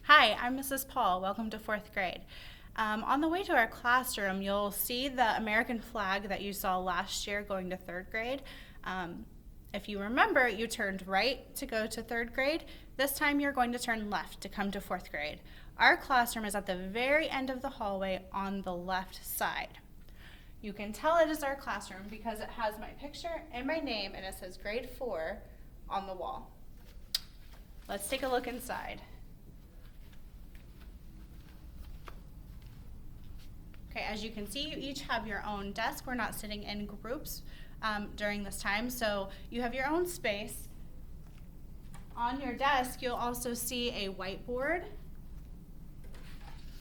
Hi, I'm Mrs. Paul. Welcome to fourth grade. On the way to our classroom, you'll see the American flag that you saw last year going to third grade. If you remember, you turned right to go to third grade. This time you're going to turn left to come to fourth grade. Our classroom is at the very end of the hallway on the left side. You can tell it is our classroom because it has my picture and my name, and it says grade 4 on the wall. Let's take a look inside. Okay, as you can see, you each have your own desk. We're not sitting in groups during this time, so you have your own space. On your desk, you'll also see a whiteboard,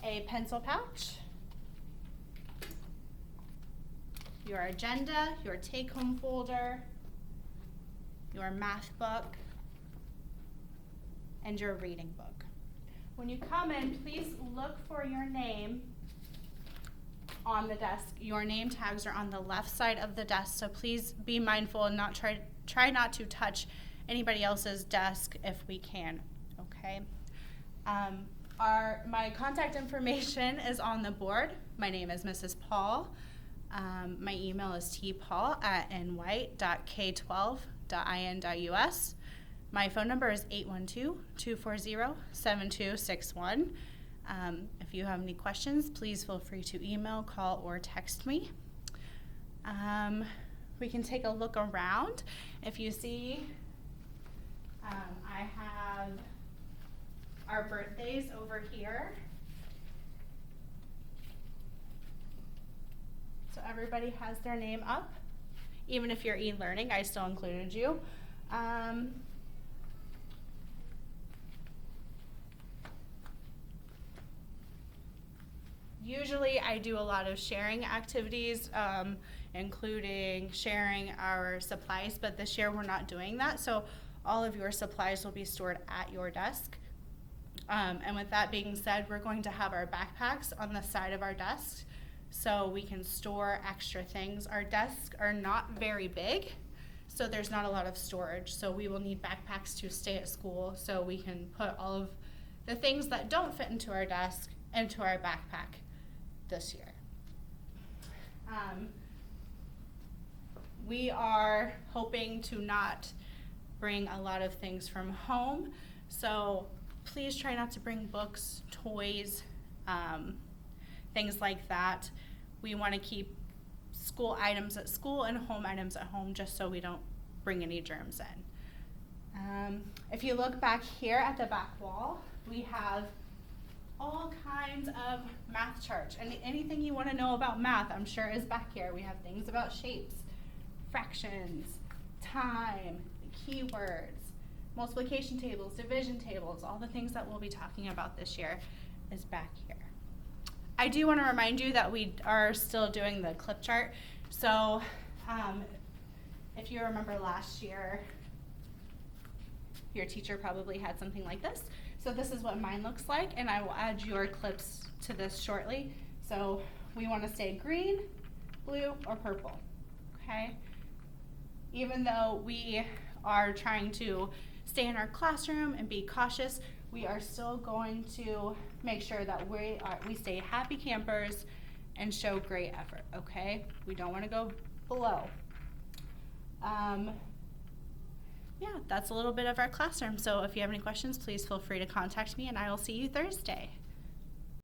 a pencil pouch, your agenda, your take-home folder, your math book, and your reading book. When you come in, please look for your name on the desk. Your name tags are on the left side of the desk, so please be mindful and try not to touch anybody else's desk if we can, okay? My contact information is on the board. My name is Mrs. Paul. My email is tpaul@nwhite.k12.in.us. My phone number is 812-240-7261. If you have any questions, please feel free to email, call, or text me. We can take a look around. If you see, I have our birthdays over here. So everybody has their name up. Even if you're e-learning, I still included you. Usually I do a lot of sharing activities, including sharing our supplies, but this year we're not doing that, so all of your supplies will be stored at your desk. And with that being said, we're going to have our backpacks on the side of our desks so we can store extra things. Our desks are not very big, so there's not a lot of storage, so we will need backpacks to stay at school so we can put all of the things that don't fit into our desk into our backpack this year. We are hoping to not bring a lot of things from home, so please try not to bring books, toys, things like that. We want to keep school items at school and home items at home just so we don't bring any germs in. If you look back here at the back wall, we have all kinds of math charts, and anything you want to know about math, I'm sure, is back here. We have things about shapes, fractions, time, keywords, multiplication tables, division tables, all the things that we'll be talking about this year is back here. I do want to remind you that we are still doing the clip chart. So if you remember last year, your teacher probably had something like this. So this is what mine looks like, and I will add your clips to this shortly. So we want to stay green, blue, or purple, okay? Even though we are trying to stay in our classroom and be cautious, we are still going to make sure that we stay happy campers and show great effort, okay? We don't want to go below. Yeah, that's a little bit of our classroom. So if you have any questions, please feel free to contact me, and I will see you Thursday.